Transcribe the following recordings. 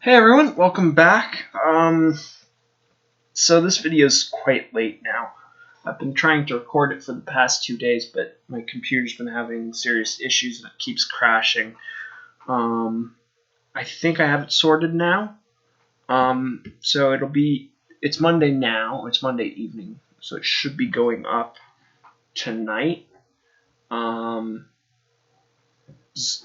Hey everyone, welcome back. So this video is quite late now. I've been trying to record it for the past 2 days, but my computer's been having serious issues and it keeps crashing. I think I have it sorted now. So it's Monday now, it's Monday evening, so it should be going up tonight.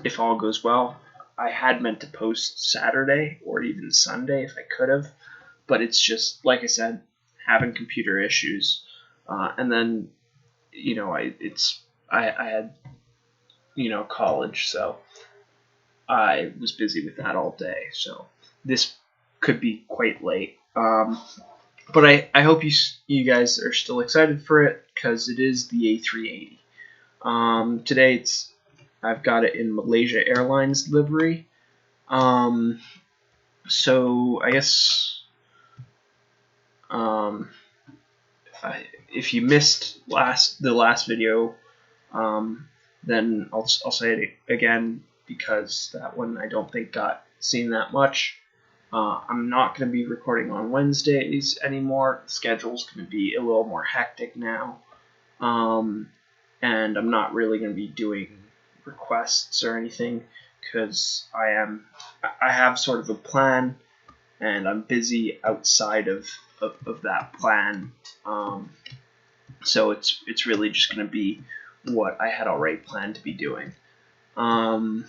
If all goes well. I had meant to post Saturday or even Sunday if I could have, but it's just, like I said, having computer issues. And then, I had, college, so I was busy with that all day. So this could be quite late. But I hope you guys are still excited for it because it is the A380. Today I've got it in Malaysia Airlines livery. So I guess if you missed the last video, then I'll say it again because that one I don't think got seen that much. I'm not going to be recording on Wednesdays anymore. The schedule's going to be a little more hectic now, and I'm not really going to be doing requests or anything because I have sort of a plan and I'm busy outside of that plan, so it's really just going to be what I had already planned to be doing. I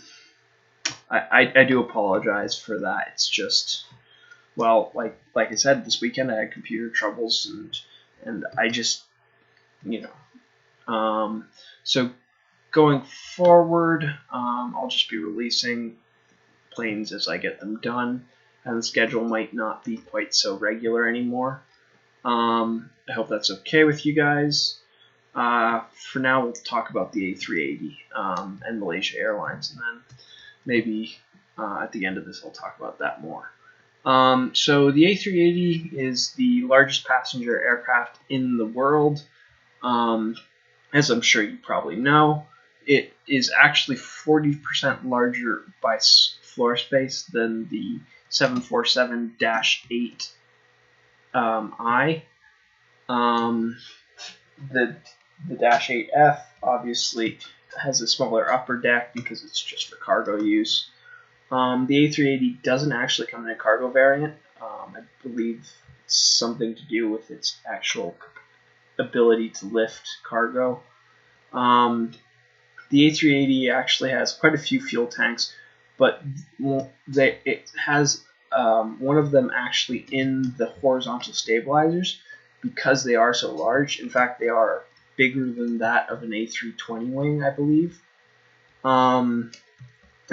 do apologize for that. It's just, well, like I said, this weekend I had computer troubles and I just, so going forward, I'll just be releasing planes as I get them done, and the schedule might not be quite so regular anymore. I hope that's okay with you guys. For now, we'll talk about the A380 and Malaysia Airlines, and then maybe at the end of this I'll talk about that more. So the A380 is the largest passenger aircraft in the world. As I'm sure you probably know, it is actually 40% larger by floor space than the 747-8 I. The Dash 8F obviously has a smaller upper deck because it's just for cargo use. The A380 doesn't actually come in a cargo variant. I believe it's something to do with its actual ability to lift cargo. The A380 actually has quite a few fuel tanks, but it has one of them actually in the horizontal stabilizers because they are so large. In fact, they are bigger than that of an A320 wing, I believe. And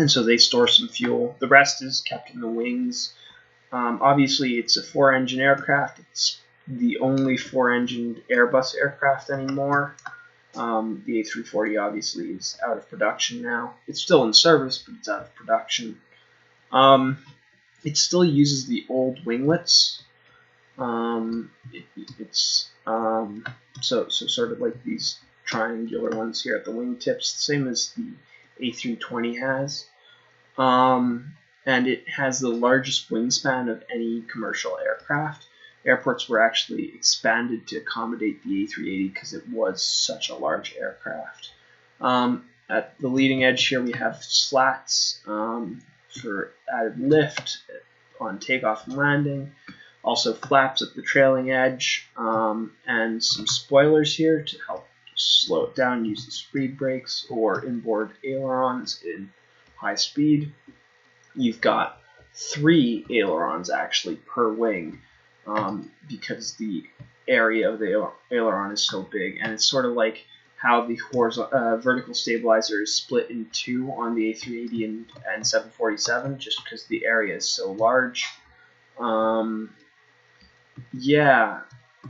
so they store some fuel. The rest is kept in the wings. Obviously, it's a 4-engine aircraft. It's the only 4-engined Airbus aircraft anymore. The A340 obviously is out of production now. It's still in service, but it's out of production. It still uses the old winglets. It's sort of like these triangular ones here at the wingtips, the same as the A320 has. And it has the largest wingspan of any commercial aircraft. Airports were actually expanded to accommodate the A380 because it was such a large aircraft. At the leading edge here we have slats for added lift on takeoff and landing, also flaps at the trailing edge, and some spoilers here to help slow it down, use the speed brakes, or inboard ailerons in high speed. You've got 3 ailerons actually per wing, because the area of the aileron is so big, and it's sort of like how the vertical stabilizer is split in 2 on the A380 and 747, just because the area is so large. Yeah,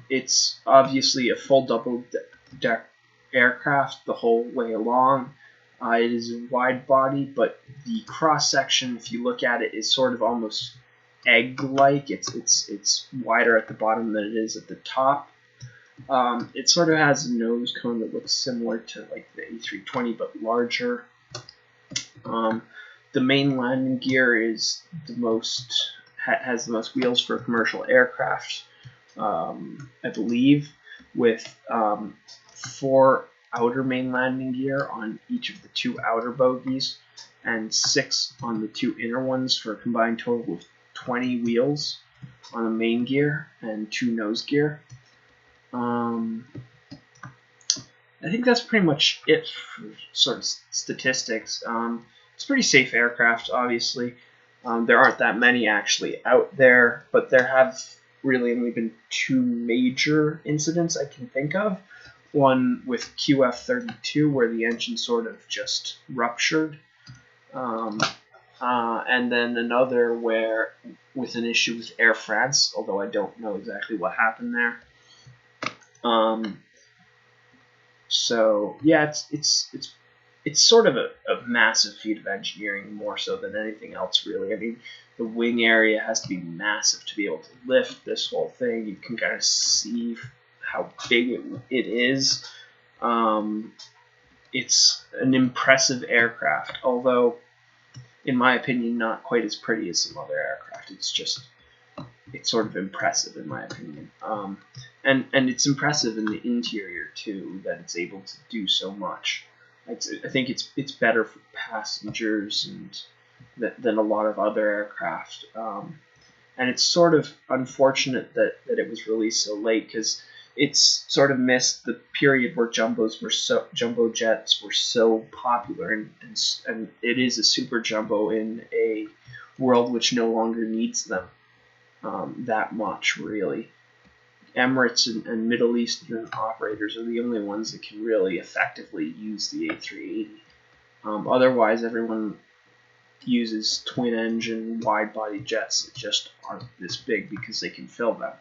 it's obviously a full double-deck aircraft the whole way along. It is a wide body, but the cross-section, if you look at it, is sort of almost egg-like. It's wider at the bottom than it is at the top. It sort of has a nose cone that looks similar to like the A320 but larger. The main landing gear is the most has the most wheels for a commercial aircraft, I believe, with 4 outer main landing gear on each of the 2 outer bogies and 6 on the 2 inner ones for a combined total of 20 wheels on the main gear and 2 nose gear. I think that's pretty much it for sort of statistics. It's a pretty safe aircraft, obviously. There aren't that many actually out there, but there have really only been 2 major incidents I can think of. One with QF32 where the engine sort of just ruptured, and then another where with an issue with Air France, although I don't know exactly what happened there. So yeah, it's sort of a massive feat of engineering, more so than anything else, really. I mean, the wing area has to be massive to be able to lift this whole thing. You can kind of see how big it is. It's an impressive aircraft, although, in my opinion, not quite as pretty as some other aircraft. It's sort of impressive, in my opinion. And it's impressive in the interior, too, that it's able to do so much. I think it's better for passengers than a lot of other aircraft. And it's sort of unfortunate that it was released so late, because it's sort of missed the period where jumbo jets were so popular, and it is a super jumbo in a world which no longer needs them that much, really. Emirates and Middle Eastern operators are the only ones that can really effectively use the A380. Otherwise, everyone uses twin-engine, wide-body jets that just aren't this big because they can fill them.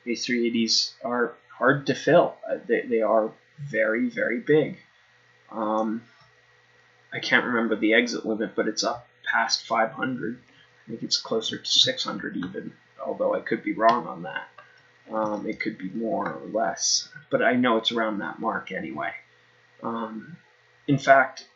A380s are hard to fill. They are very, very big. I can't remember the exit limit, but it's up past 500. I think it's closer to 600 even, although I could be wrong on that. It could be more or less, but I know it's around that mark anyway. In fact,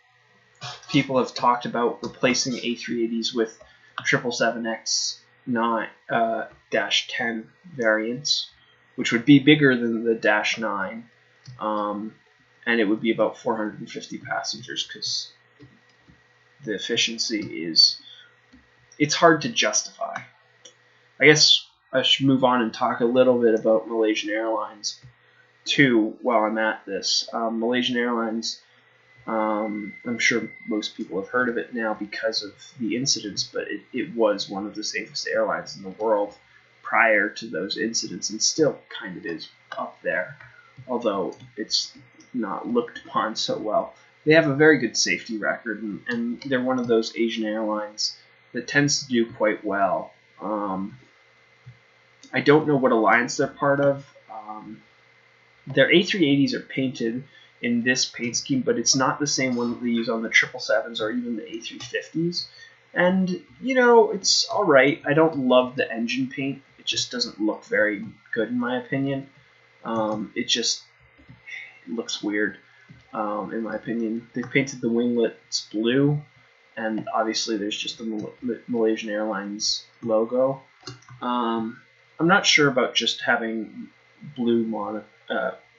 people have talked about replacing A380s with 777X-10 variants, which would be bigger than the -9, and it would be about 450 passengers, because the efficiency it's hard to justify. I guess I should move on and talk a little bit about Malaysian Airlines, too, while I'm at this. Malaysian Airlines, I'm sure most people have heard of it now because of the incidents, but it was one of the safest airlines in the world prior to those incidents, and still kind of is up there, although it's not looked upon so well. They have a very good safety record, and they're one of those Asian airlines that tends to do quite well. I don't know what alliance they're part of. Their A380s are painted in this paint scheme, but it's not the same one that they use on the 777s or even the A350s. And, it's alright. I don't love the engine paint. It just doesn't look very good, in my opinion. It looks weird, in my opinion. They painted the winglets blue, and obviously there's just the Malaysian Airlines logo. I'm not sure about just having blue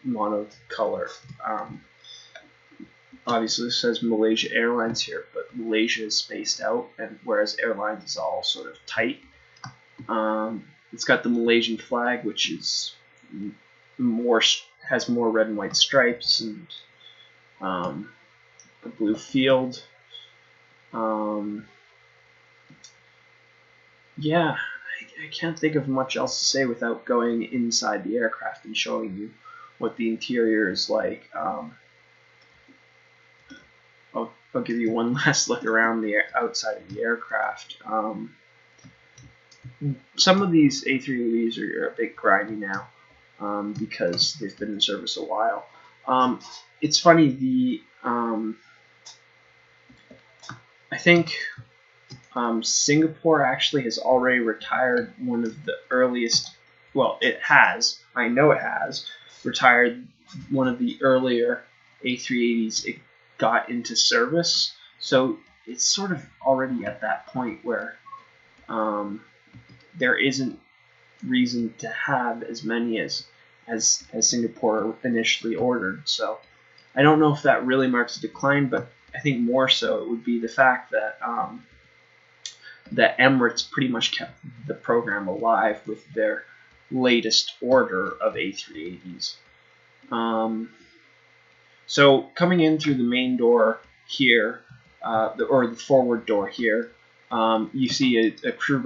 monocolor. Obviously, it says Malaysia Airlines here, but Malaysia is spaced out, and whereas Airlines is all sort of tight. It's got the Malaysian flag, which is has more red and white stripes, and a blue field. Yeah. I can't think of much else to say without going inside the aircraft and showing you what the interior is like. I'll give you one last look around the outside of the aircraft. Some of these A380s are a bit grimy now because they've been in service a while. It's funny, I think Singapore actually has already retired one of the earliest, well, it has, I know it has, retired one of the earlier A380s it got into service. So it's sort of already at that point where there isn't reason to have as many as Singapore initially ordered. So I don't know if that really marks a decline, but I think more so it would be the fact that that Emirates pretty much kept the program alive with their latest order of A380s. So coming in through the main door here, or the forward door here, you see a crew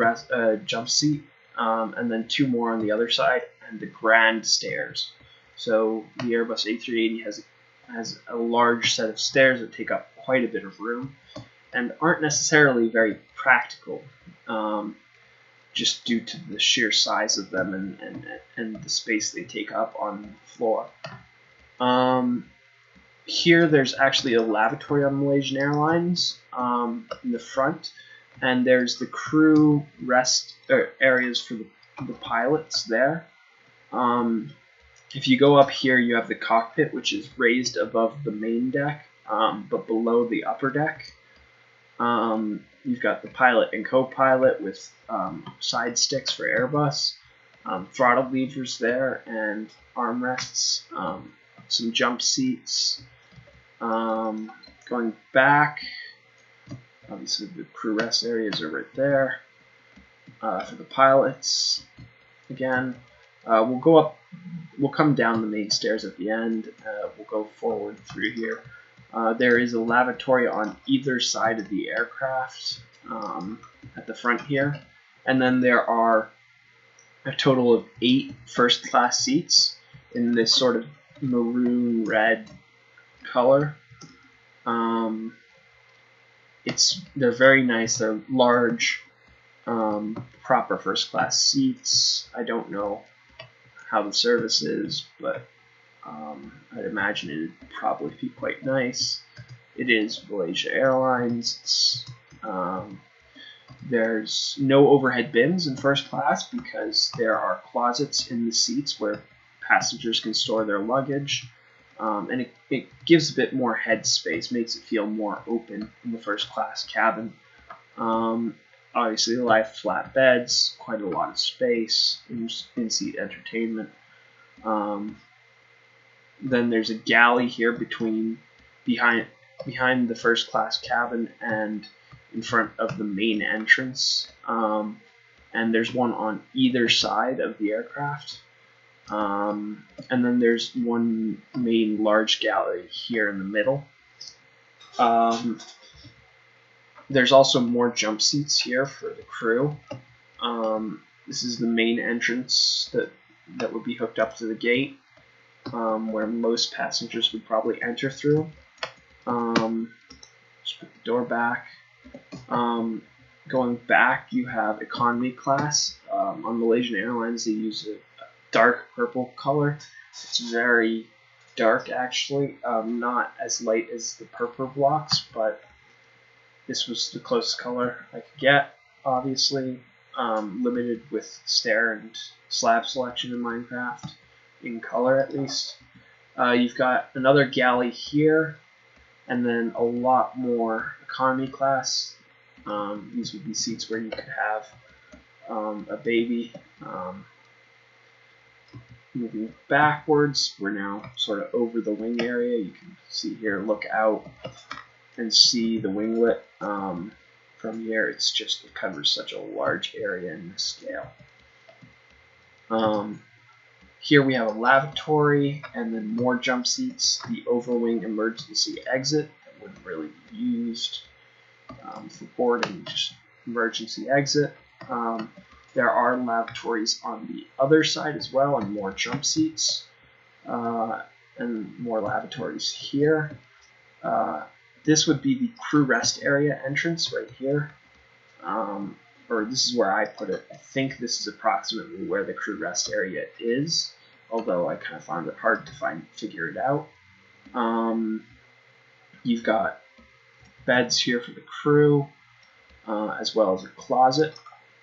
jump seat, and then 2 more on the other side, and the grand stairs. So the Airbus A380 has a large set of stairs that take up quite a bit of room, and aren't necessarily very practical, just due to the sheer size of them and the space they take up on the floor. Here there's actually a lavatory on Malaysian Airlines in the front, and there's the crew rest areas for the pilots there. If you go up here, you have the cockpit, which is raised above the main deck, but below the upper deck. You've got the pilot and co-pilot with side sticks for Airbus, throttle levers there, and armrests, some jump seats. Going back, obviously the crew rest areas are right there. For the pilots, again, we'll come down the main stairs at the end. We'll go forward through here. There is a lavatory on either side of the aircraft at the front here, and then there are a total of 8 first-class seats in this sort of maroon red color. They're very nice. They're large, proper first-class seats. I don't know how the service is, but I'd imagine it'd probably be quite nice. It is Malaysia Airlines. There's no overhead bins in first class because there are closets in the seats where passengers can store their luggage, and it gives a bit more head space, makes it feel more open in the first class cabin. Obviously, live flat beds, quite a lot of space, in-seat entertainment. Then there's a galley here behind the first class cabin and in front of the main entrance, and there's one on either side of the aircraft, and then there's one main large galley here in the middle. There's also more jump seats here for the crew. This is the main entrance that would be hooked up to the gate, where most passengers would probably enter through. Just put the door back. Going back, you have economy class. On Malaysian Airlines, they use a dark purple color. It's very dark, actually. Not as light as the purple blocks, but this was the closest color I could get, obviously. Limited with stair and slab selection in Minecraft, in color at least. You've got another galley here, and then a lot more economy class. These would be seats where you could have a baby. Moving backwards, we're now sort of over the wing area. You can see here, look out and see the winglet. From here, it covers such a large area in the scale. Here we have a lavatory and then more jump seats. The overwing emergency exit that wouldn't really be used for boarding, just emergency exit. There are lavatories on the other side as well, and more jump seats, and more lavatories here. This would be the crew rest area entrance right here, or this is where I put it. I think this is approximately where the crew rest area is, although I kind of found it hard to figure it out. You've got beds here for the crew, as well as a closet.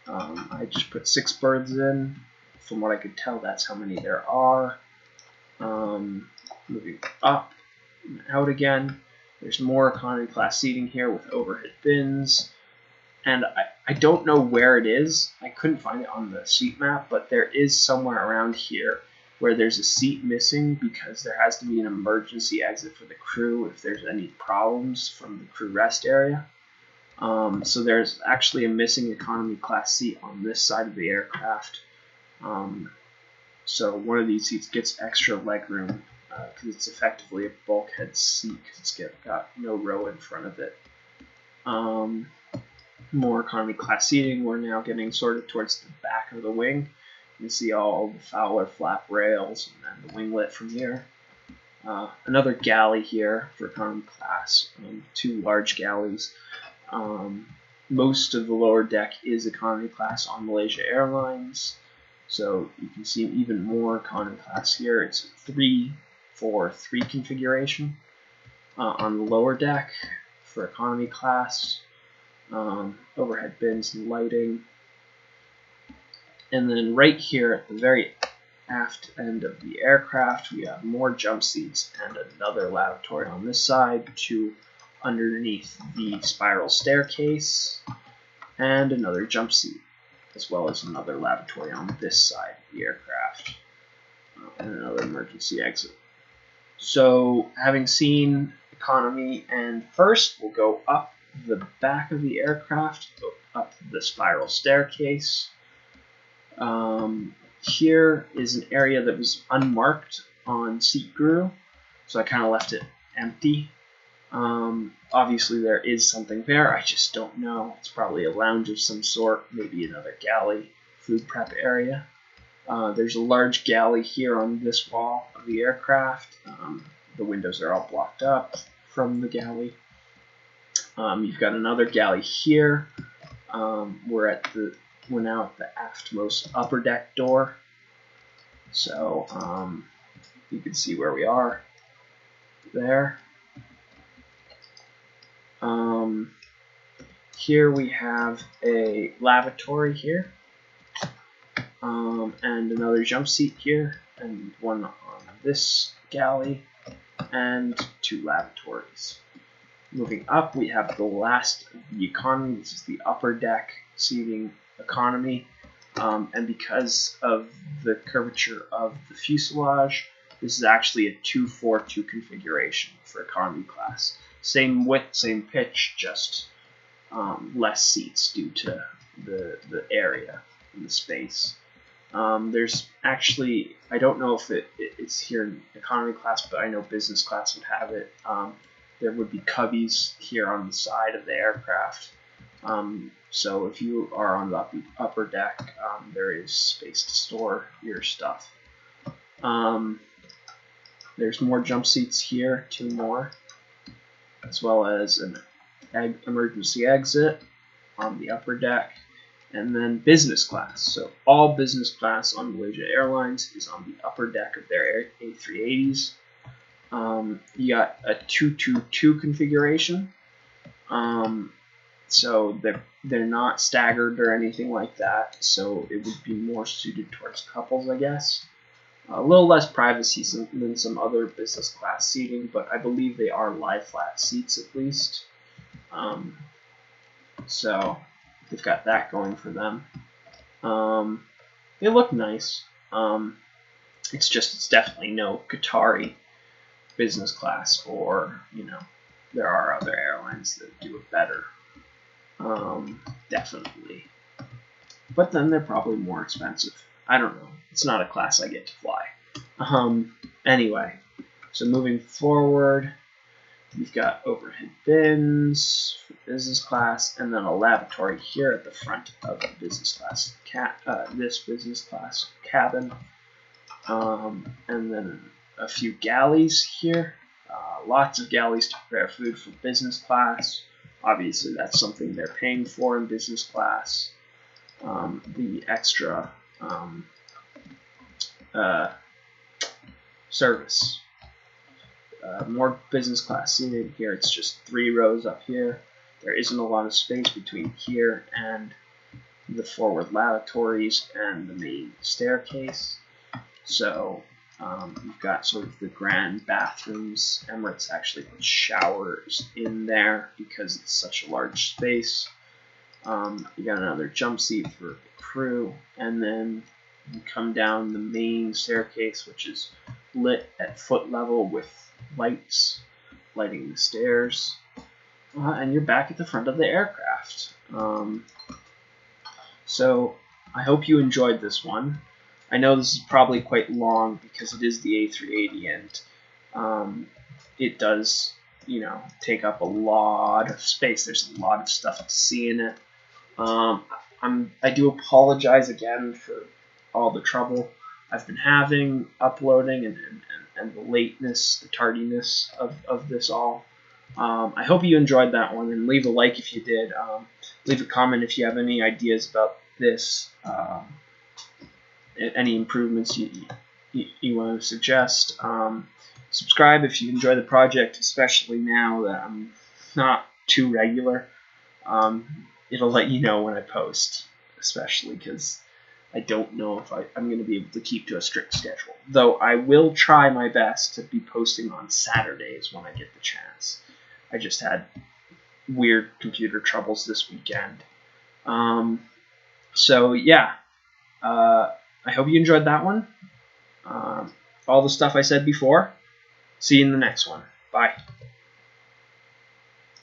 I just put 6 berths in. From what I could tell, that's how many there are. Moving up and out again. There's more economy class seating here with overhead bins. And I don't know where it is. I couldn't find it on the seat map, but there is somewhere around here where there's a seat missing because there has to be an emergency exit for the crew if there's any problems from the crew rest area. So there's actually a missing economy class seat on this side of the aircraft. So one of these seats gets extra legroom because it's effectively a bulkhead seat because it's got no row in front of it. More economy class seating. We're now getting sort of towards the back of the wing. You can see all the Fowler flap rails and then the winglet from here. Another galley here for economy class. 2 large galleys. Most of the lower deck is economy class on Malaysia Airlines. So you can see even more economy class here. It's a 3-4-3 configuration on the lower deck for economy class. Overhead bins and lighting. And then right here at the very aft end of the aircraft, we have more jump seats and another lavatory on this side, 2 underneath the spiral staircase, and another jump seat, as well as another lavatory on this side of the aircraft, and another emergency exit. So having seen economy and first, we'll go up the back of the aircraft, go up the spiral staircase. Here is an area that was unmarked on Seat Guru, so I kind of left it empty. Obviously there is something there, I just don't know. It's probably a lounge of some sort, maybe another galley, food prep area. There's a large galley here on this wall of the aircraft. The windows are all blocked up from the galley. You've got another galley here. We're now at the aftmost upper deck door. So you can see where we are there. Here we have a lavatory here, and another jump seat here, and one on this galley, and 2 lavatories. Moving up, we have the last of the economy. This is the upper deck seating economy, and because of the curvature of the fuselage, this is actually a 2-4-2 configuration for economy class. Same width, same pitch, just less seats due to the area and the space. There's actually, I don't know if it's here in economy class, but I know business class would have it. There would be cubbies here on the side of the aircraft. So if you are on the upper deck, there is space to store your stuff. There's more jump seats here, 2 more, as well as an emergency exit on the upper deck, and then business class. So all business class on Malaysia Airlines is on the upper deck of their A380s. You got a 2-2-2 configuration. So they're not staggered or anything like that, so it would be more suited towards couples, I guess. A little less privacy than some other business class seating, but I believe they are lie flat seats at least. So they've got that going for them. They look nice. It's definitely no Qatari business class, or there are other airlines that do it better. Definitely. But then they're probably more expensive. I don't know. It's not a class I get to fly. Anyway, so moving forward, we've got overhead bins for business class, and then a lavatory here at the front of the business class this business class cabin, and then a few galleys here. Lots of galleys to prepare food for business class. Obviously, that's something they're paying for in business class. The extra service. More business class seating here. It's just 3 rows up here. There isn't a lot of space between here and the forward lavatories and the main staircase. So you've got sort of the grand bathrooms. Emirates actually put showers in there because it's such a large space. You got another jump seat for crew, and then you come down the main staircase, which is lit at foot level with lights lighting the stairs, and you're back at the front of the aircraft. So I hope you enjoyed this one. I know this is probably quite long because it is the A380, and it does, take up a lot of space. There's a lot of stuff to see in it. I do apologize again for all the trouble I've been having uploading and the lateness, the tardiness of this all. I hope you enjoyed that one, and leave a like if you did. Leave a comment if you have any ideas about this, any improvements you want to suggest. Subscribe if you enjoy the project, especially now that I'm not too regular. It'll let you know when I post, especially because I don't know if I'm going to be able to keep to a strict schedule. Though I will try my best to be posting on Saturdays when I get the chance. I just had weird computer troubles this weekend. So yeah, I hope you enjoyed that one. All the stuff I said before. See you in the next one. Bye.